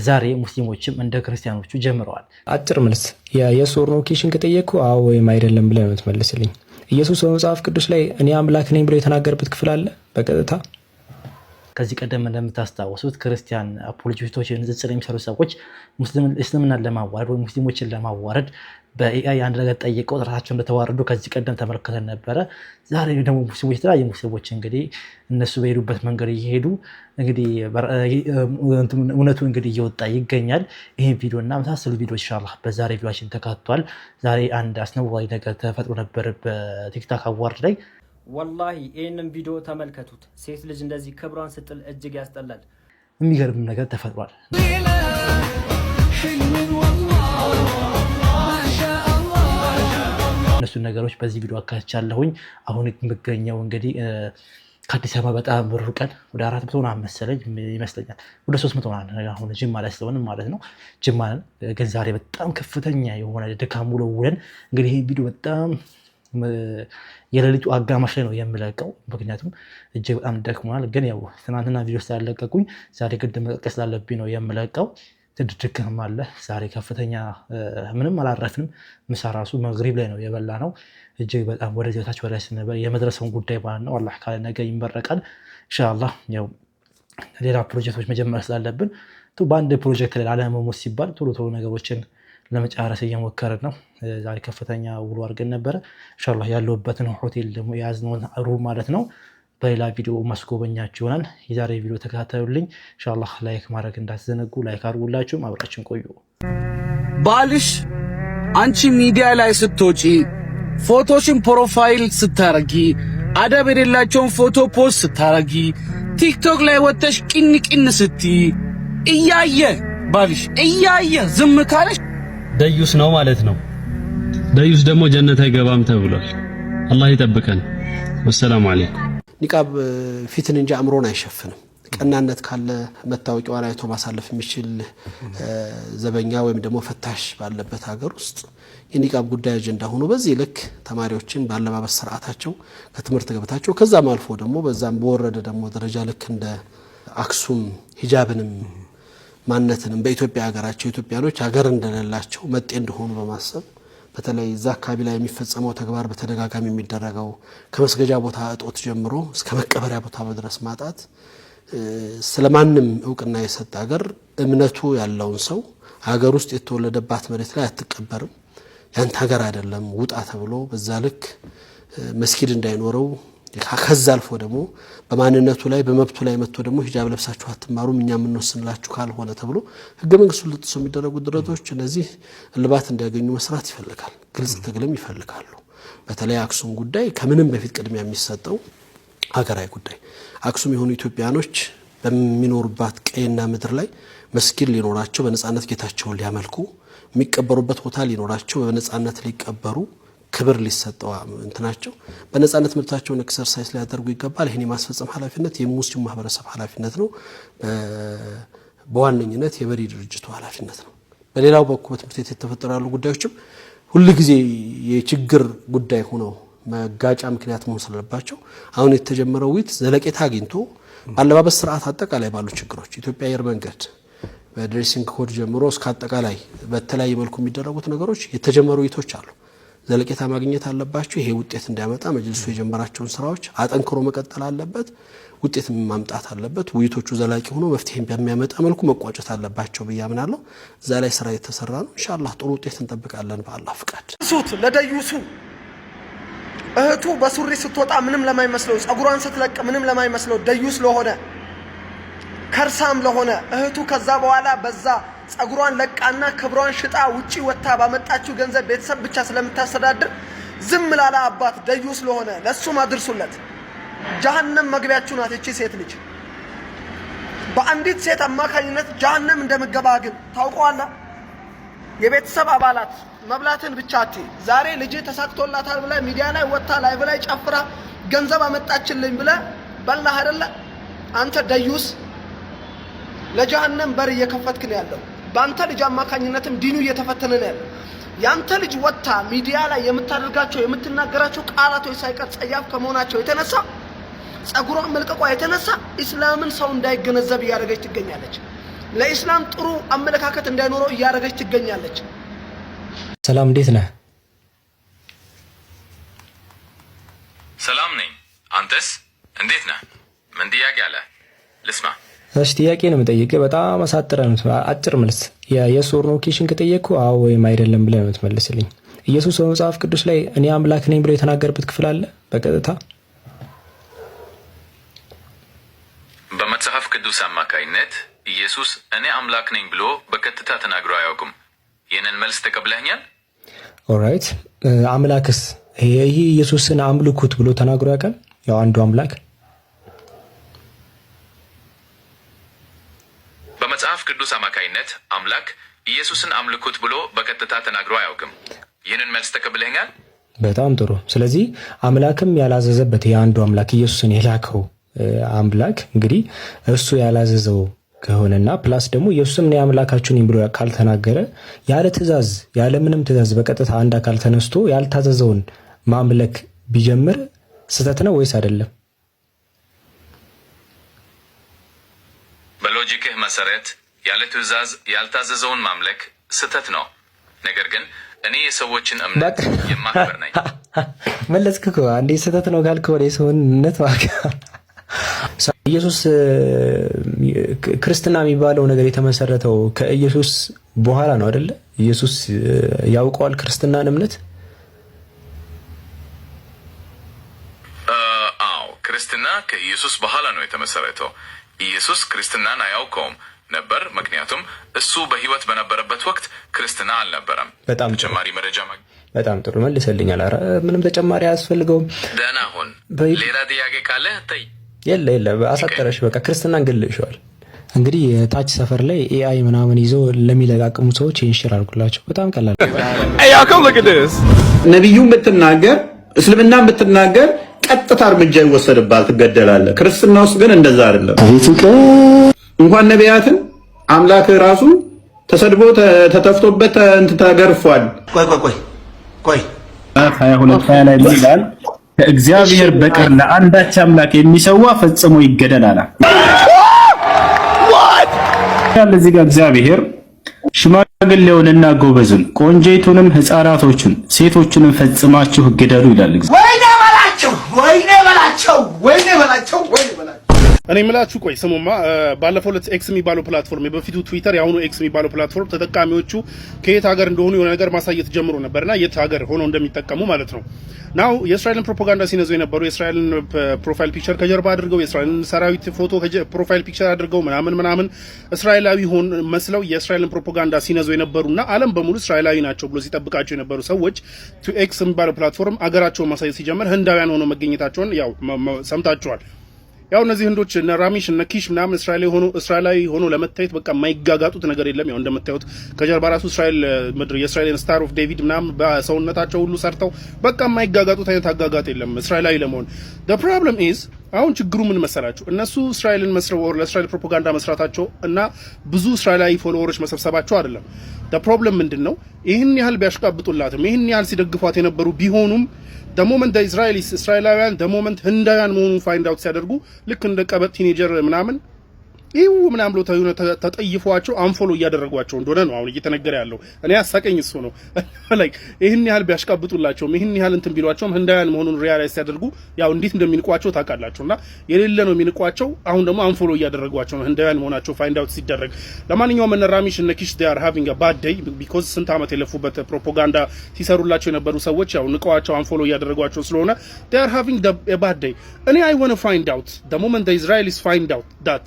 ዛሬ ሙስሊሞችም እንደ ክርስቲያኖቹ ጀምረዋል። አጭር መልስ የሶር ነው ኪሽን ከጠየቅኩ አዎ ወይም አይደለም ብለህ ነው የምትመልስልኝ። ኢየሱስ በመጽሐፍ ቅዱስ ላይ እኔ አምላክ ነኝ ብሎ የተናገረበት ክፍል አለ በቀጥታ። ከዚህ ቀደም እንደምታስታውሱት ክርስቲያን አፖሎጂስቶች ንጽጽር የሚሰሩ ሰዎች እስልምናን ለማዋረድ ወይ ሙስሊሞችን ለማዋረድ በኤአይ አንድ ነገር ጠይቀው ራሳቸው እንደተዋረዱ ከዚህ ቀደም ተመልክተን ነበረ። ዛሬ ደግሞ ሙስሊሞች የተለያዩ ሙስሊሞች እንግዲህ እነሱ በሄዱበት መንገድ እየሄዱ እንግዲህ እውነቱ እንግዲህ እየወጣ ይገኛል። ይህን ቪዲዮ እና መሳሰሉ ቪዲዮዎች ኢንሻአላህ በዛሬ ቪዲዮችን ተካቷል። ዛሬ አንድ አስነዋሪ ነገር ተፈጥሮ ነበር በቲክቶክ አዋርድ ላይ። ወላሂ ይህንን ቪዲዮ ተመልከቱት። ሴት ልጅ እንደዚህ ክብሯን ስጥል እጅግ ያስጠላል። የሚገርም ነገር ተፈጥሯል። እነሱን ነገሮች በዚህ ቪዲዮ አካቻለሁኝ። አሁን የምገኘው እንግዲህ ከአዲስ አበባ በጣም ሩቀን ወደ 400 ምናምን መሰለኝ ይመስለኛል፣ ወደ 300 ምናምን አሁን ጅማ ላይ ስለሆነ ማለት ነው። ጅማ ግን ዛሬ በጣም ከፍተኛ የሆነ ድካም ውሎ ውለን እንግዲህ ይህ ቪዲዮ በጣም የሌሊቱ አጋማሽ ላይ ነው የምለቀው፣ ምክንያቱም እጅግ በጣም ደክሞናል። ግን ያው ትናንትና ቪዲዮ ስላለቀቁኝ ዛሬ ግድ መለቀቅ ስላለብኝ ነው የምለቀው። ድካም አለ ዛሬ ከፍተኛ፣ ምንም አላረፍንም። ምሳ ራሱ መግሪብ ላይ ነው የበላ ነው። እጅግ በጣም ወደዚህ ታች ወደ ስንበል የመድረሰውን ጉዳይ ማለት ነው። አላህ ካለ ነገ ይመረቃል ኢንሻአላህ። ያው ሌላ ፕሮጀክቶች መጀመር ስላለብን በአንድ ፕሮጀክት ላይ ላለመሞት ሲባል ቶሎ ነገሮችን ለመጨረስ እየሞከርን ነው። ዛሬ ከፍተኛ ውሎ አድርገን ነበረ። ኢንሻአላህ ያለውበትን ሆቴል ደግሞ የያዝነውን ሩም ማለት ነው በሌላ ቪዲዮ ማስጎበኛችሁ ይሆናል። የዛሬ ቪዲዮ ተከታተሉልኝ ኢንሻአላህ። ላይክ ማድረግ እንዳትዘነጉ፣ ላይክ አድርጉላችሁም አብራችን ቆዩ። ባልሽ አንቺ ሚዲያ ላይ ስትወጪ ፎቶሽን ፕሮፋይል ስታረጊ አደብ የሌላቸውን ፎቶ ፖስት ስታረጊ ቲክቶክ ላይ ወጥተሽ ቂን ስትይ እያየ ባልሽ እያየ ዝም ካለሽ ደዩስ ነው ማለት ነው። ደዩስ ደግሞ ጀነት አይገባም ተብሏል። አላህ ይጠብቀን። ወሰላሙ አለይኩም። ኒቃብ ፊትን እንጂ አእምሮን አይሸፍንም። ቀናነት ካለ መታወቂያውን አይቶ ማሳለፍ የሚችል ዘበኛ ወይም ደግሞ ፈታሽ ባለበት ሀገር ውስጥ የኒቃብ ጉዳይ አጀንዳ ሆኖ በዚህ ልክ ተማሪዎችን ባለባበስ ስርዓታቸው ከትምህርት ገበታቸው ከዛም አልፎ ደግሞ በዛም በወረደ ደግሞ ደረጃ ልክ እንደ አክሱም ሂጃብንም ማንነትንም በኢትዮጵያ ሀገራቸው ኢትዮጵያኖች ሀገር እንደሌላቸው መጤ እንደሆኑ በማሰብ በተለይ እዛ አካባቢ ላይ የሚፈጸመው ተግባር በተደጋጋሚ የሚደረገው ከመስገጃ ቦታ እጦት ጀምሮ እስከ መቀበሪያ ቦታ መድረስ ማጣት ስለማንም እውቅና የሰጠ ሀገር እምነቱ ያለውን ሰው ሀገር ውስጥ የተወለደባት መሬት ላይ አትቀበርም፣ ያንተ ሀገር አይደለም ውጣ ተብሎ በዛ ልክ መስጊድ እንዳይኖረው ከዛ አልፎ ደግሞ በማንነቱ ላይ በመብቱ ላይ መጥቶ ደግሞ ሂጃብ ለብሳችሁ አትማሩም እኛ የምንወስንላችሁ ካልሆነ ተብሎ ህገ መንግስቱን ልጥሶ የሚደረጉ ድረቶች እነዚህ እልባት እንዲያገኙ መስራት ይፈልጋል። ግልጽ ትግልም ይፈልጋሉ። በተለይ አክሱም ጉዳይ ከምንም በፊት ቅድሚያ የሚሰጠው ሀገራዊ ጉዳይ። አክሱም የሆኑ ኢትዮጵያኖች በሚኖሩባት ቀይና ምድር ላይ መስጊድ ሊኖራቸው በነጻነት ጌታቸውን ሊያመልኩ የሚቀበሩበት ቦታ ሊኖራቸው በነጻነት ሊቀበሩ ክብር ሊሰጠው እንትናቸው በነጻነት መብታቸውን ኤክሰርሳይዝ ሊያደርጉ ይገባል። ይሄን የማስፈጸም ኃላፊነት የሙስሊሙ ማህበረሰብ ኃላፊነት ነው። በዋነኝነት የበሪ ድርጅቱ ኃላፊነት ነው። በሌላው በኩል በትምህርት ቤት የተፈጠሩ ያሉ ጉዳዮችም ሁሉ ጊዜ የችግር ጉዳይ ሆነው መጋጫ ምክንያት መሆን ስለባቸው አሁን የተጀመረው ውይይት ዘለቄታ አግኝቶ ባለባበስ ስርዓት አጠቃላይ ባሉ ችግሮች ኢትዮጵያ አየር መንገድ በድሬሲንግ ኮድ ጀምሮ እስከ አጠቃላይ በተለያየ መልኩ የሚደረጉት ነገሮች የተጀመሩ ውይይቶች አሉ። ዘለቄታ ማግኘት አለባቸው። ይሄ ውጤት እንዲያመጣ መጅልሱ የጀመራቸውን ስራዎች አጠንክሮ መቀጠል አለበት። ውጤት ማምጣት አለበት። ውይይቶቹ ዘላቂ ሆኖ መፍትሄን በሚያመጣ መልኩ መቋጨት አለባቸው ብያምናለሁ። እዛ ላይ ስራ የተሰራ ነው። ኢንሻአላህ ጥሩ ውጤት እንጠብቃለን በአላህ ፍቃድ። ሱት ለደዩሱ እህቱ በሱሪ ስትወጣ ምንም ለማይመስለው ጸጉሯን ስትለቅ ምንም ለማይመስለው ደዩስ ለሆነ ከርሳም ለሆነ እህቱ ከዛ በኋላ በዛ ጸጉሯን ለቃና ክብሯን ሽጣ ውጪ ወጣ ባመጣችው ገንዘብ ቤተሰብ ብቻ ስለምታስተዳድር ዝም ላላ አባት ደዩስ ለሆነ ለሱ ማድርሱለት። ጀሃነም መግቢያችሁ ናት እቺ ሴት ልጅ። በአንዲት ሴት አማካኝነት ጀሃነም እንደምገባ ግን ታውቀዋላ። የቤተሰብ አባላት መብላትን ብቻ አትይ። ዛሬ ልጅ ተሳክቶላታል ብለ ሚዲያ ላይ ወጣ ላይቭ ላይ ጨፍራ ገንዘብ አመጣችልኝ ብለ በላህ አይደለ? አንተ ደዩስ ለጀሃነም በር እየከፈትክ ነው ያለው። ባንተ ልጅ አማካኝነትም ዲኑ እየተፈተነ ነው ያለው። ያንተ ልጅ ወጣ ሚዲያ ላይ የምታደርጋቸው የምትናገራቸው ቃላቶች ሳይቀር ጸያፍ ከመሆናቸው የተነሳ ጸጉሯን መልቀቋ የተነሳ እስላምን ሰው እንዳይገነዘብ ያደረገች ትገኛለች። ለኢስላም ጥሩ አመለካከት እንዳይኖረው እያደረገች ትገኛለች። ሰላም እንዴት ነህ? ሰላም ነኝ። አንተስ እንዴት ነህ? ምን ጥያቄ አለ? ልስማ። እሺ ጥያቄ ነው የምጠይቅህ። በጣም አሳጥረህ አጭር መልስ የስ ኦር ኖ ኬሽን ከጠየቅኩ አዎ ወይም አይደለም ብለህ ነው የምትመልስልኝ። ኢየሱስ በመጽሐፍ ቅዱስ ላይ እኔ አምላክ ነኝ ብሎ የተናገረበት ክፍል አለ በቀጥታ? በመጽሐፍ ቅዱስ አማካይነት ኢየሱስ እኔ አምላክ ነኝ ብሎ በቀጥታ ተናግሮ አያውቅም። ይህንን መልስ ተቀብለኛል? ኦልራይት። አምላክስ ይሄ ኢየሱስን አምልኩት ብሎ ተናግሮ ያውቃል? ያው አንዱ አምላክ በመጽሐፍ ቅዱስ አማካይነት አምላክ ኢየሱስን አምልኩት ብሎ በቀጥታ ተናግሮ አያውቅም። ይህንን መልስ ተቀብለኛል? በጣም ጥሩ። ስለዚህ አምላክም ያላዘዘበት የአንዱ አምላክ ኢየሱስን የላከው አምላክ እንግዲህ እሱ ያላዘዘው ከሆነና ፕላስ ደግሞ ኢየሱስም እኔ አምላካችሁ ነኝ ብሎ ካልተናገረ ያለ ትእዛዝ ያለ ምንም ትእዛዝ በቀጥታ አንድ አካል ተነስቶ ያልታዘዘውን ማምለክ ቢጀምር ስህተት ነው ወይስ አይደለም? በሎጂክህ መሰረት ያለ ትእዛዝ ያልታዘዘውን ማምለክ ስህተት ነው። ነገር ግን እኔ የሰዎችን እምነት የማከብር ነኝ። መለስክ እኮ አንዴ ስህተት ነው ካልክ ወደ የሰውን እምነት ኢየሱስ ክርስትና የሚባለው ነገር የተመሰረተው ከኢየሱስ በኋላ ነው አይደለ? ኢየሱስ ያውቀዋል ክርስትናን እምነት? አዎ ክርስትና ከኢየሱስ በኋላ ነው የተመሰረተው። ኢየሱስ ክርስትናን አያውቀውም ነበር፣ ምክንያቱም እሱ በህይወት በነበረበት ወቅት ክርስትና አልነበረም። በጣም ተጨማሪ መረጃ በጣም ጥሩ መልሰልኛል። ኧረ ምንም ተጨማሪ አያስፈልገውም። ደህና ሁን። ሌላ ጥያቄ ካለ ጠይቅ። የለ አሳጠረሽ። በቃ ክርስትናን ገልሽዋል። እንግዲህ ታች ሰፈር ላይ ኤአይ ምናምን ይዘው ለሚለቃቅሙ ሰዎች ኢንሽር አድርጉላቸው። በጣም ቀላል። ነብዩን ብትናገር እስልምናን ብትናገር ቀጥታ እርምጃ ይወሰድባል፣ ትገደላለህ። ክርስትና ውስጥ ግን እንደዛ አይደለም። እንኳን ነቢያትን አምላክ ራሱ ተሰድቦ ተተፍቶበት ተገርፏል። ቆይ 22 ላይ ምን ይላል? ከእግዚአብሔር በቀር ለአንዳች አምላክ የሚሰዋ ፈጽሞ ይገደላል። እዚህ ጋር እግዚአብሔር ሽማግሌውንና ጎበዙን ቆንጆይቱንም ሕፃናቶቹን ሴቶቹንም ፈጽማችሁ ግደሉ ይላል። ወይኔ በላቸው። እኔ ምላችሁ ቆይ ስሙማ፣ ባለፈው ዕለት ኤክስ የሚባለው ፕላትፎርም በፊቱ ትዊተር ያሁኑ ኤክስ የሚባለው ፕላትፎርም ተጠቃሚዎቹ ከየት ሀገር እንደሆኑ የሆነ ነገር ማሳየት ጀምሮ ነበርና የት ሀገር ሆኖ እንደሚጠቀሙ ማለት ነው። ናው የእስራኤልን ፕሮፓጋንዳ ሲነዙ የነበሩ የእስራኤልን ፕሮፋይል ፒክቸር ከጀርባ አድርገው የእስራኤልን ሰራዊት ፎቶ ፕሮፋይል ፒክቸር አድርገው ምናምን እስራኤላዊ ሆን መስለው የእስራኤልን ፕሮፓጋንዳ ሲነዙ የነበሩና ዓለም በሙሉ እስራኤላዊ ናቸው ብሎ ሲጠብቃቸው የነበሩ ሰዎች ኤክስ የሚባለው ፕላትፎርም አገራቸውን ማሳየት ሲጀምር ህንዳውያን ሆኖ መገኘታቸውን ያው ሰምታችኋል። ያው እነዚህ ህንዶች እነ ራሚሽ እነ ኪሽ ምናምን እስራኤላዊ ሆኖ ለመታየት በቃ የማይጋጋጡት ነገር የለም። ያው እንደምታዩት ከጀርባ ራሱ እስራኤል ምድር የእስራኤልን ስታር ኦፍ ዴቪድ ምናምን በሰውነታቸው ሁሉ ሰርተው በቃ የማይጋጋጡት አይነት አጋጋጥ የለም እስራኤላዊ ለመሆን። the problem is አሁን ችግሩ ምን መሰላችሁ? እነሱ እስራኤልን መስረው ለእስራኤል ፕሮፓጋንዳ መስራታቸው እና ብዙ እስራኤላዊ ፎሎወሮች መሰብሰባቸው አይደለም። the problem ምንድነው? ይህን ያህል ቢያሽቃብጡላትም ይህን ያህል ሲደግፏት የነበሩ ቢሆኑም ደሞመንት ኢዝራኤሊስ እስራኤላውያን ደሞመንት ህንዳውያን መሆኑን ፋይንድ አውት ሲያደርጉ ልክ እንደ ቀበጥ ቲኔጀር ምናምን ይው ምናምን ብሎ ተጠይፏቸው አንፎሎ እያደረጓቸው እንደሆነ ነው አሁን እየተነገረ ያለው። እኔ አሳቀኝ እሱ ነው ላይክ ይሄን ያህል ቢያሽቃብጡላቸውም ይሄን ያህል እንትን ቢሏቸውም ህንዳውያን መሆኑን ሪያላይዝ ሲያደርጉ ያው እንዴት እንደሚንቋቸው ታውቃላችሁና የሌለ ነው የሚንቋቸው። አሁን ደግሞ አንፎሎ እያደረጓቸው ነው ህንዳውያን መሆናቸው ፋይንድ አውት ሲደረግ። ለማንኛውም እነ ራሚሽ እነ ኪሽ they are having a bad day because ስንት ዓመት የለፉበት ፕሮፓጋንዳ ሲሰሩላቸው የነበሩ ሰዎች ያው ንቀዋቸው አንፎሎ እያደረጓቸው ስለሆነ they are having a bad day። እኔ I want to find out the moment the Israelis find out that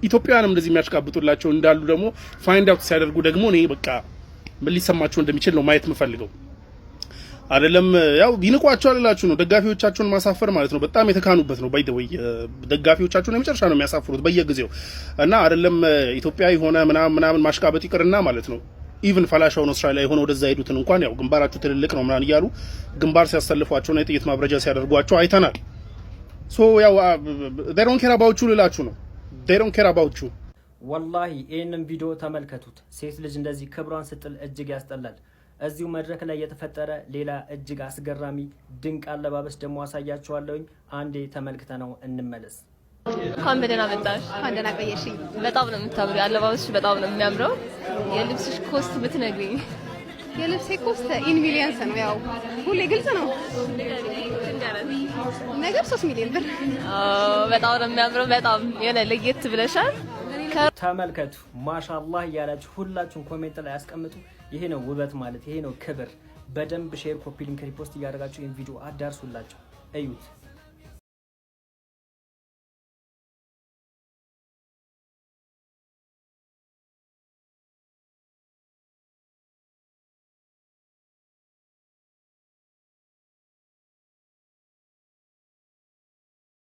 ኢትዮጵያውያንም እንደዚህ የሚያሽቃብጡላቸው እንዳሉ ደግሞ ፋይንድ አውት ሲያደርጉ ደግሞ እኔ በቃ ምን ሊሰማቸው እንደሚችል ነው ማየት የምፈልገው። አይደለም ያው ይንቋቸዋል እላችሁ ነው ደጋፊዎቻቸውን ማሳፈር ማለት ነው። በጣም የተካኑበት ነው። ባይ ዘ ወይ ደጋፊዎቻቸውን የመጨረሻ ነው የሚያሳፍሩት በየጊዜው እና አይደለም ኢትዮጵያዊ ሆነ ምናምን ማሽቃበጥ ይቅርና ማለት ነው ኢቭን ፈላሻው ነው እስራኤል ላይ ሆነ ወደዛ ሄዱትን እንኳን ያው ግንባራቸው ትልልቅ ነው ምናምን እያሉ ግንባር ሲያሰልፏቸውና የጥይት ማብረጃ ሲያደርጓቸው አይተናል። ሶ ያው they don't care about you ልላችሁ ነው they don't care about you። ወላሂ ይህንን ቪዲዮ ተመልከቱት። ሴት ልጅ እንደዚህ ክብሯን ስጥል እጅግ ያስጠላል። እዚሁ መድረክ ላይ የተፈጠረ ሌላ እጅግ አስገራሚ ድንቅ አለባበስ ደግሞ አሳያችኋለሁኝ። አንዴ ተመልክተነው እንመለስ። እንኳን በደህና መጣሽ። እንኳን ደህና ቆየሽኝ። በጣም ነው የምታምሪው። አለባበስሽ በጣም ነው የሚያምረው። የልብስሽ ኮስት ብትነግሪኝ። የልብሴ ኮስት ኢን ሚሊየንስ ነው። ያው ሁሌ ግልጽ ነው። ነገር 3 ሚሊዮን ብር። በጣም ነው የሚያምረው። በጣም የሆነ ለየት ብለሻል። ተመልከቱ። ማሻአላህ እያላችሁ ሁላችሁም ኮሜንት ላይ አስቀምጡ። ይሄ ነው ውበት ማለት፣ ይሄ ነው ክብር። በደንብ ሼር፣ ኮፒ ሊንክ፣ ሪፖስት እያደረጋችሁ ይሄን ቪዲዮ አዳርሱላችሁ። እዩት።